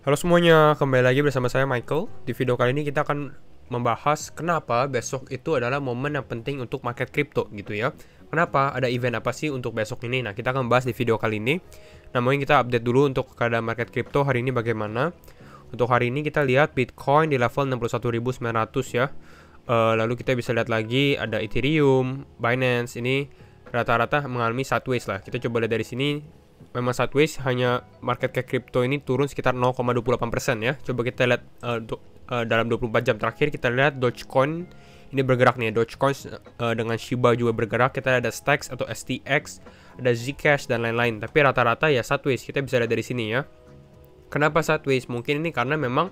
Halo semuanya, kembali lagi bersama saya Michael. Di video kali ini kita akan membahas kenapa besok itu adalah momen yang penting untuk market crypto gitu ya. Kenapa? Ada event apa sih untuk besok ini? Nah, kita akan membahas di video kali ini. Nah, mungkin kita update dulu untuk keadaan market crypto hari ini bagaimana. Untuk hari ini kita lihat Bitcoin di level 61.900 ya. Lalu kita bisa lihat lagi ada Ethereum, Binance ini rata-rata mengalami sideways lah. Kita coba lihat dari sini. Memang sideways, hanya market cap crypto ini turun sekitar 0,28% ya. Coba kita lihat dalam 24 jam terakhir, kita lihat Dogecoin ini bergerak nih. Dogecoin dengan Shiba juga bergerak. Kita ada Stacks atau STX, ada Zcash dan lain-lain. Tapi rata-rata ya sideways. Kita bisa lihat dari sini ya. Kenapa sideways? Mungkin ini karena memang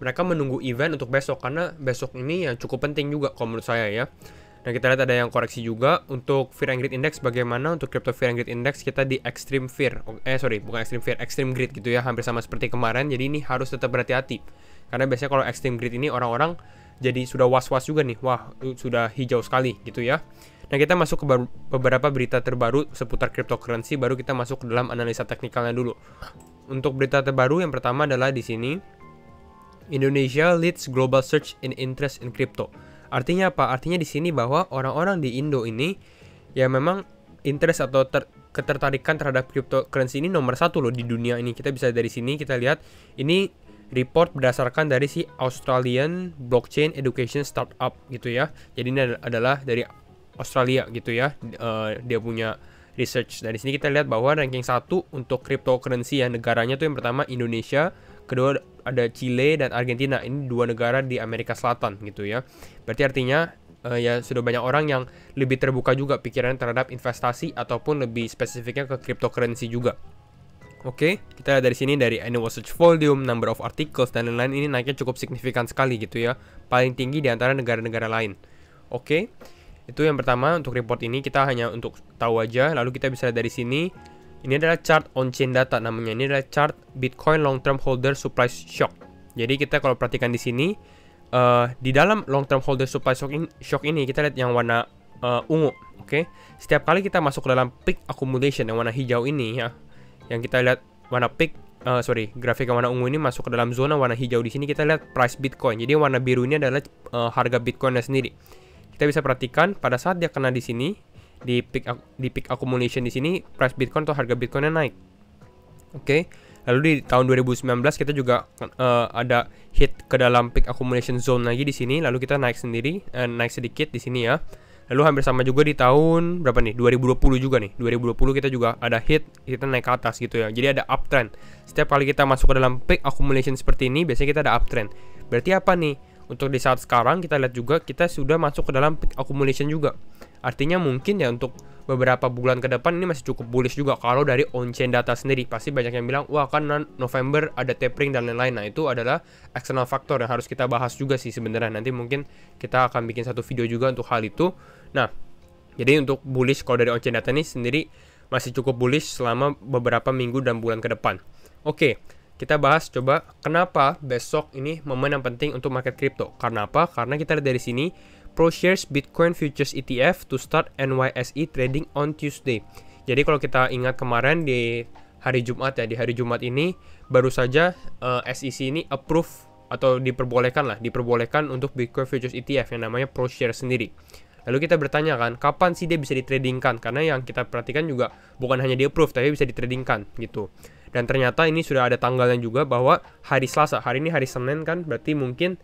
mereka menunggu event untuk besok, karena besok ini yang cukup penting juga kalau menurut saya ya. Nah, kita lihat ada yang koreksi juga untuk Fear and Greed Index. Bagaimana untuk Crypto Fear and Greed Index kita di Extreme Fear. Bukan Extreme Fear, Extreme Greed gitu ya, hampir sama seperti kemarin. Jadi ini harus tetap berhati-hati. Karena biasanya kalau Extreme Greed ini orang-orang jadi sudah was-was juga nih. Wah, sudah hijau sekali gitu ya. Nah, kita masuk ke beberapa berita terbaru seputar cryptocurrency, baru kita masuk ke dalam analisa teknikalnya dulu. Untuk berita terbaru yang pertama adalah di sini. Indonesia leads global search in interest in crypto. Artinya apa? Artinya di sini bahwa orang-orang di Indo ini ya memang interest atau ketertarikan terhadap cryptocurrency ini nomor satu loh di dunia ini. Kita bisa dari sini kita lihat ini report berdasarkan dari si Australian Blockchain Education Startup gitu ya. Jadi ini adalah dari Australia gitu ya. Dia punya research. Dari sini kita lihat bahwa ranking 1 untuk cryptocurrency ya, negaranya tuh yang pertama Indonesia, kedua ada Chile dan Argentina. Ini dua negara di Amerika Selatan gitu ya. Berarti artinya ya sudah banyak orang yang lebih terbuka juga pikiran terhadap investasi ataupun lebih spesifiknya ke cryptocurrency juga. Oke, kita lihat dari sini dari annual search volume, number of articles dan lain-lain, ini naiknya cukup signifikan sekali gitu ya. Paling tinggi di antara negara-negara lain. Oke. Itu yang pertama untuk report ini, kita hanya untuk tahu aja. Lalu kita bisa lihat dari sini. Ini adalah chart on-chain data namanya. Ini adalah chart Bitcoin long-term holder supply shock. Jadi kita kalau perhatikan di sini, di dalam long-term holder supply shock ini kita lihat yang warna ungu. Oke. Setiap kali kita masuk ke dalam peak accumulation yang warna hijau ini ya, yang kita lihat warna peak, grafik yang warna ungu ini masuk ke dalam zona warna hijau. Di sini kita lihat price Bitcoin. Jadi warna biru ini adalah harga Bitcoinnya sendiri. Kita bisa perhatikan pada saat dia kena di sini di peak accumulation di sini, price Bitcoin atau harga Bitcoinnya naik. Oke. Lalu di tahun 2019 kita juga ada hit ke dalam peak accumulation zone lagi di sini, lalu kita naik naik sedikit di sini ya. Lalu hampir sama juga di tahun berapa nih? 2020 juga nih. 2020 kita juga ada hit, kita naik ke atas gitu ya. Jadi ada uptrend. Setiap kali kita masuk ke dalam peak accumulation seperti ini, biasanya kita ada uptrend. Berarti apa nih? Untuk di saat sekarang kita lihat juga kita sudah masuk ke dalam peak accumulation juga. Artinya mungkin ya untuk beberapa bulan ke depan ini masih cukup bullish juga. Kalau dari on-chain data sendiri pasti banyak yang bilang, wah kan November ada tapering dan lain-lain. Nah, itu adalah external factor yang harus kita bahas juga sih sebenarnya. Nanti mungkin kita akan bikin satu video juga untuk hal itu. Nah, jadi untuk bullish kalau dari on-chain data ini sendiri masih cukup bullish selama beberapa minggu dan bulan ke depan. Oke. Kita bahas coba kenapa besok ini momen yang penting untuk market crypto. Karena apa? Karena kita lihat dari sini ProShares Bitcoin Futures ETF to start NYSE trading on Tuesday. Jadi kalau kita ingat kemarin di hari Jumat ya, di hari Jumat ini baru saja SEC ini approve atau diperbolehkan untuk Bitcoin Futures ETF yang namanya ProShares sendiri. Lalu kita bertanya kan, kapan sih dia bisa ditradingkan? Karena yang kita perhatikan juga bukan hanya di approve, tapi bisa ditradingkan gitu. Dan ternyata ini sudah ada tanggalnya juga bahwa hari Selasa, hari ini hari Senin kan, berarti mungkin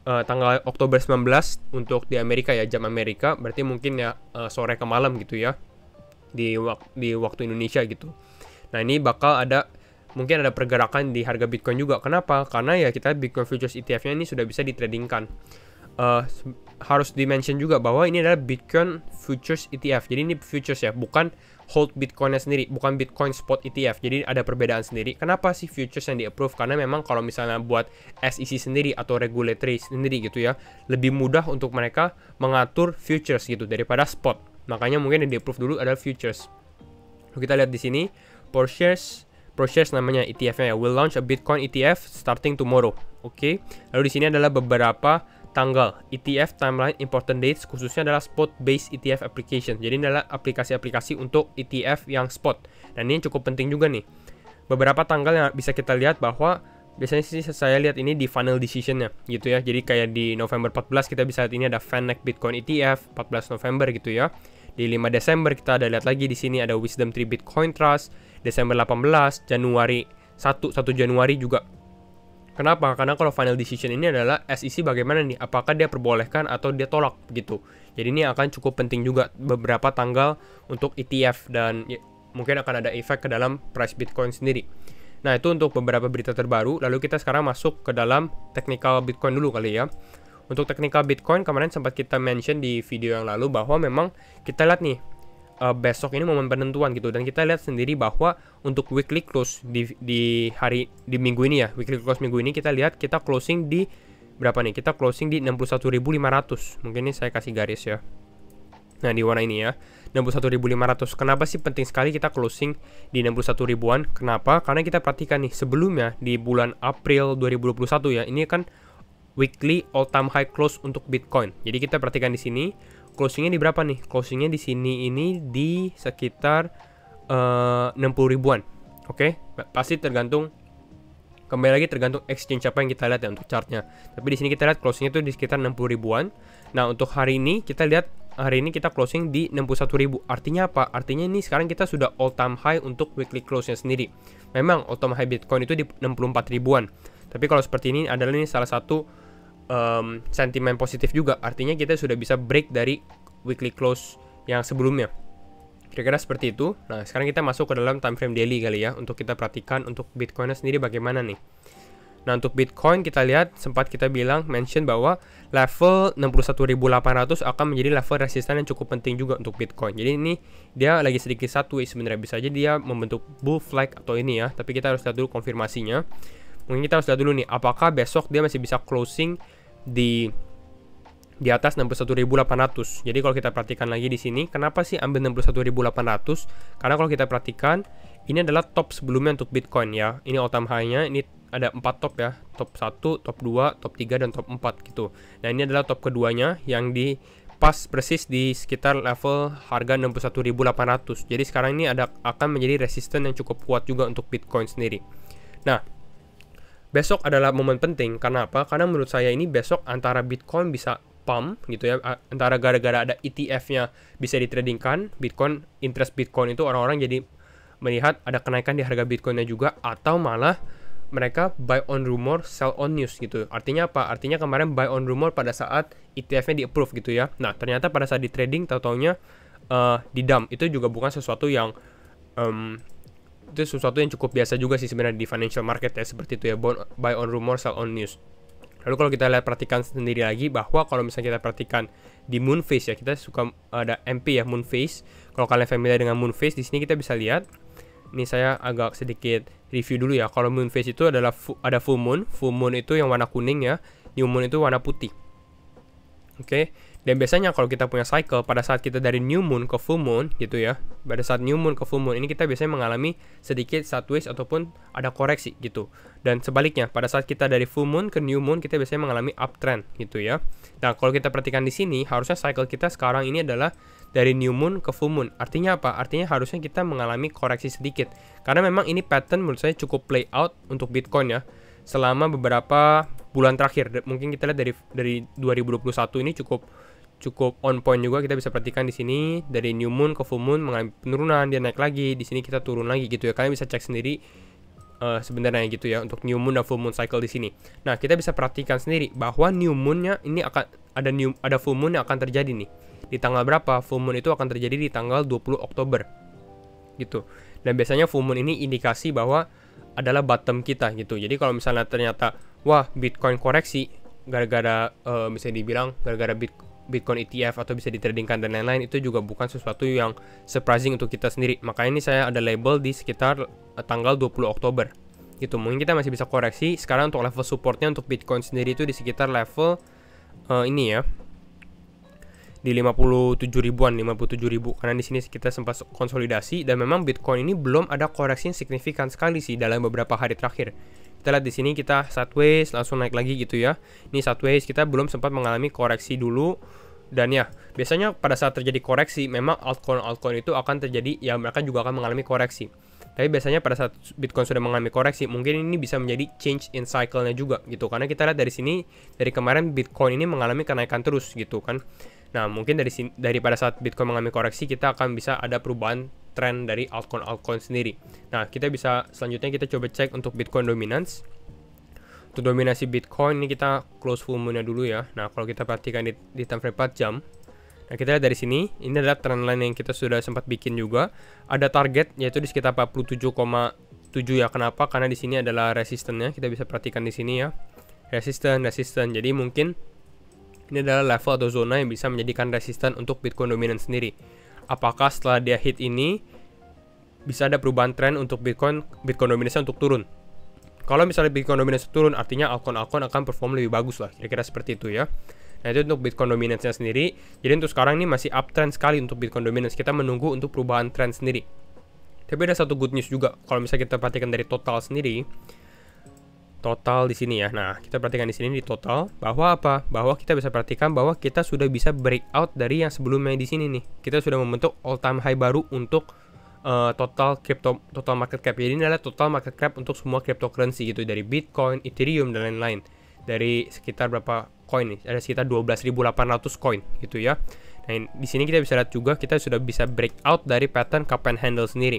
tanggal Oktober 19 untuk di Amerika ya, jam Amerika, berarti mungkin ya sore ke malam gitu ya, di waktu Indonesia gitu. Nah, ini bakal mungkin ada pergerakan di harga Bitcoin juga. Kenapa? Karena ya kita Bitcoin Futures ETF-nya ini sudah bisa ditradingkan. Harus dimention juga bahwa ini adalah Bitcoin Futures ETF. Jadi ini futures ya, bukan hold Bitcoinnya sendiri, bukan Bitcoin Spot ETF. Jadi ada perbedaan sendiri. Kenapa sih futures yang di-approve? Karena memang kalau misalnya buat SEC sendiri atau regulatory sendiri gitu ya, lebih mudah untuk mereka mengatur futures gitu daripada spot. Makanya mungkin yang di-approve dulu adalah futures. Kita lihat di sini, ProShares namanya ETF-nya ya, will launch a Bitcoin ETF starting tomorrow. Oke. Lalu di sini adalah beberapa tanggal ETF timeline important dates, khususnya adalah spot based ETF application. Jadi ini adalah aplikasi-aplikasi untuk ETF yang spot. Dan ini cukup penting juga nih. Beberapa tanggal yang bisa kita lihat bahwa biasanya sih saya lihat ini di final decision-nya gitu ya. Jadi kayak di November 14 kita bisa lihat ini ada VanEck Bitcoin ETF 14 November gitu ya. Di 5 Desember kita ada lihat lagi di sini ada Wisdom Tree Bitcoin Trust, Desember 18, Januari 1 Januari juga. Kenapa? Karena kalau final decision ini adalah SEC bagaimana nih? Apakah dia perbolehkan atau dia tolak gitu. Jadi ini akan cukup penting juga beberapa tanggal untuk ETF dan ya, mungkin akan ada efek ke dalam price Bitcoin sendiri. Nah, itu untuk beberapa berita terbaru. Lalu kita sekarang masuk ke dalam technical Bitcoin dulu kali ya. Untuk technical Bitcoin kemarin sempat kita mention di video yang lalu bahwa memang kita lihat nih besok ini momen penentuan gitu, dan kita lihat sendiri bahwa untuk weekly close di minggu ini ya, weekly close minggu ini kita lihat kita closing di berapa nih? Kita closing di 61.500. Mungkin ini saya kasih garis ya. Nah, di warna ini ya, 61.500. Kenapa sih penting sekali kita closing di 61 ribuan? Kenapa? Karena kita perhatikan nih, sebelumnya di bulan April 2021 ya, ini kan weekly all time high close untuk Bitcoin. Jadi kita perhatikan di sini, closingnya di berapa nih? Closingnya di sini ini di sekitar 60 ribuan. Oke, pasti tergantung, kembali lagi tergantung exchange apa yang kita lihat ya untuk chartnya. Tapi di sini kita lihat closingnya itu di sekitar 60 ribuan. Nah, untuk hari ini kita lihat hari ini kita closing di 61.000. Artinya apa? Artinya ini sekarang kita sudah all time high untuk weekly close-nya sendiri. Memang all time high Bitcoin itu di 64 ribuan. Tapi kalau seperti ini adalah ini salah satu sentimen positif juga. Artinya kita sudah bisa break dari weekly close yang sebelumnya. Kira-kira seperti itu. Nah, sekarang kita masuk ke dalam time frame daily kali ya, untuk kita perhatikan untuk Bitcoin-nya sendiri bagaimana nih. Nah, untuk Bitcoin kita lihat sempat kita bilang mention bahwa level 61.800 akan menjadi level resisten yang cukup penting juga untuk Bitcoin. Jadi ini dia lagi sedikit sideways sebenarnya, bisa aja dia membentuk bull flag atau ini ya, tapi kita harus lihat dulu konfirmasinya. Mungkin kita harus lihat dulu nih apakah besok dia masih bisa closing di atas 61.800. Jadi kalau kita perhatikan lagi di sini, kenapa sih ambil 61.800? Karena kalau kita perhatikan ini adalah top sebelumnya untuk Bitcoin ya. Ini all time high-nya, ini ada 4 top ya, top 1, top 2, top 3, dan top 4 gitu. Nah, ini adalah top keduanya yang di pas persis di sekitar level harga 61.800. Jadi sekarang ini akan menjadi resisten yang cukup kuat juga untuk Bitcoin sendiri. Nah, besok adalah momen penting. Karena apa? Karena menurut saya ini besok antara Bitcoin bisa pump gitu ya, antara gara-gara ada ETF-nya bisa ditradingkan, Bitcoin, interest Bitcoin itu orang-orang jadi melihat ada kenaikan di harga Bitcoin-nya juga, atau malah mereka buy on rumor, sell on news gitu. Artinya apa? Artinya kemarin buy on rumor pada saat ETF-nya di-approve gitu ya. Nah, ternyata pada saat di trading tahu-taunya di dump. Itu juga bukan sesuatu yang itu sesuatu yang cukup biasa juga sih sebenarnya di financial market ya, seperti itu ya, buy on rumor, sell on news. Lalu kalau kita lihat perhatikan sendiri lagi bahwa kalau misalnya kita perhatikan di Moonface ya, kita suka ada MP ya, Moonface. Kalau kalian familiar dengan Moonface, di sini kita bisa lihat. Ini saya agak sedikit review dulu ya. Kalau Moonface itu adalah ada full moon. Full moon itu yang warna kuning ya. New moon itu warna putih. Oke. Dan biasanya kalau kita punya cycle, pada saat kita dari new moon ke full moon gitu ya, pada saat new moon ke full moon ini kita biasanya mengalami sedikit sideways ataupun ada koreksi gitu. Dan sebaliknya, pada saat kita dari full moon ke new moon kita biasanya mengalami uptrend gitu ya. Nah, kalau kita perhatikan di sini, harusnya cycle kita sekarang ini adalah dari new moon ke full moon. Artinya apa? Artinya harusnya kita mengalami koreksi sedikit. Karena memang ini pattern menurut saya cukup play out untuk Bitcoin ya, selama beberapa bulan terakhir. Mungkin kita lihat dari 2021 ini cukup on point juga. Kita bisa perhatikan di sini dari new moon ke full moon mengalami penurunan, dia naik lagi, di sini kita turun lagi gitu ya. Kalian bisa cek sendiri sebenarnya gitu ya untuk new moon dan full moon cycle di sini. Nah, kita bisa perhatikan sendiri bahwa new moon-nya ini akan ada full moon yang akan terjadi nih. Di tanggal berapa? Full moon itu akan terjadi di tanggal 20 Oktober. Gitu. Dan biasanya full moon ini indikasi bahwa adalah bottom kita gitu. Jadi kalau misalnya ternyata wah, Bitcoin koreksi gara-gara bisa dibilang gara-gara Bitcoin ETF atau bisa ditradingkan dan lain-lain, itu juga bukan sesuatu yang surprising untuk kita sendiri. Makanya ini saya ada label di sekitar tanggal 20 Oktober gitu. Mungkin kita masih bisa koreksi. Sekarang untuk level supportnya untuk Bitcoin sendiri itu di sekitar level ini ya, di 57 ribuan, 57 ribu. Karena di sini kita sempat konsolidasi dan memang Bitcoin ini belum ada koreksi yang signifikan sekali sih dalam beberapa hari terakhir. Kita lihat di sini kita sideways langsung naik lagi gitu ya. Ini sideways, kita belum sempat mengalami koreksi dulu. Dan ya, biasanya pada saat terjadi koreksi memang altcoin itu akan terjadi ya, mereka juga akan mengalami koreksi. Tapi biasanya pada saat Bitcoin sudah mengalami koreksi, mungkin ini bisa menjadi change in cycle-nya juga gitu. Karena kita lihat dari sini, dari kemarin Bitcoin ini mengalami kenaikan terus gitu kan. Nah, mungkin dari pada saat Bitcoin mengalami koreksi, kita akan bisa ada perubahan tren dari altcoin sendiri. Nah, kita bisa selanjutnya kita coba cek untuk Bitcoin dominance. Untuk dominasi Bitcoin ini kita close full moon-nya dulu ya. Nah, kalau kita perhatikan di time frame 4 jam, nah kita lihat dari sini, ini adalah trendline yang kita sudah sempat bikin juga. Ada target yaitu di sekitar 47,7 ya. Kenapa? Karena di sini adalah resistance-nya. Kita bisa perhatikan di sini ya. Resistance. Jadi mungkin ini adalah level atau zona yang bisa menjadikan resistance untuk Bitcoin dominance sendiri. Apakah setelah dia hit ini bisa ada perubahan tren untuk Bitcoin dominance untuk turun? Kalau misalnya Bitcoin dominance turun, artinya altcoin akan perform lebih bagus lah. Kira-kira seperti itu ya. Nah, itu untuk Bitcoin dominance-nya sendiri. Jadi untuk sekarang ini masih uptrend sekali untuk Bitcoin dominance. Kita menunggu untuk perubahan tren sendiri. Tapi ada satu good news juga. Kalau misalnya kita perhatikan dari total sendiri, total di sini ya. Nah, kita perhatikan di sini di total bahwa apa? Bahwa kita bisa perhatikan bahwa kita sudah bisa breakout dari yang sebelumnya di sini nih. Kita sudah membentuk all time high baru untuk total market cap. Jadi ini adalah total market cap untuk semua cryptocurrency gitu, dari Bitcoin, Ethereum dan lain-lain. Dari sekitar berapa koin nih? Ada sekitar 12.800 koin gitu ya. Nah, di sini kita bisa lihat juga kita sudah bisa breakout dari pattern cup and handle sendiri.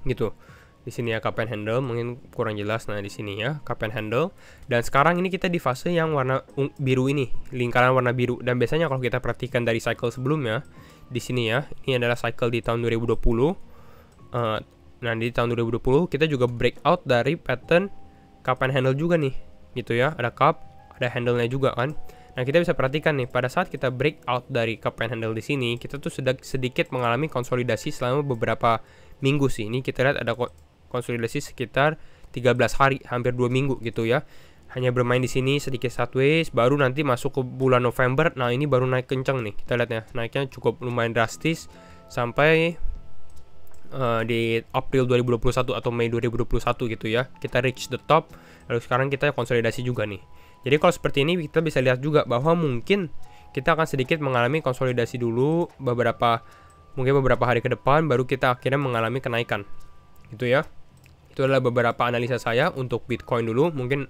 Gitu. Di sini ya cup and handle, mungkin kurang jelas. Nah, di sini ya cup and handle. Dan sekarang ini kita di fase yang warna biru ini, lingkaran warna biru. Dan biasanya kalau kita perhatikan dari cycle sebelumnya, di sini ya, ini adalah cycle di tahun 2020. Nah, di tahun 2020 kita juga breakout dari pattern cup and handle juga nih, gitu ya. Ada cup, ada handle-nya juga kan. Nah, kita bisa perhatikan nih, pada saat kita breakout dari cup and handle di sini, kita tuh sudah sedikit mengalami konsolidasi selama beberapa minggu sih. Ini kita lihat ada konsolidasi sekitar 13 hari, hampir 2 minggu gitu ya. Hanya bermain di sini sedikit sideways, baru nanti masuk ke bulan November. Nah, ini baru naik kencang nih. Kita lihat ya, naiknya cukup lumayan drastis sampai di April 2021 atau Mei 2021 gitu ya. Kita reach the top, lalu sekarang kita konsolidasi juga nih. Jadi kalau seperti ini kita bisa lihat juga bahwa mungkin kita akan sedikit mengalami konsolidasi dulu mungkin beberapa hari ke depan, baru kita akhirnya mengalami kenaikan gitu ya. Itu adalah beberapa analisa saya untuk Bitcoin dulu. Mungkin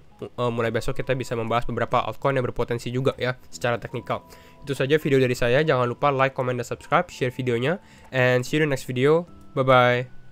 mulai besok kita bisa membahas beberapa altcoin yang berpotensi juga ya secara teknikal. Itu saja video dari saya. Jangan lupa like, comment, dan subscribe, share videonya, and see you in the next video. Bye bye.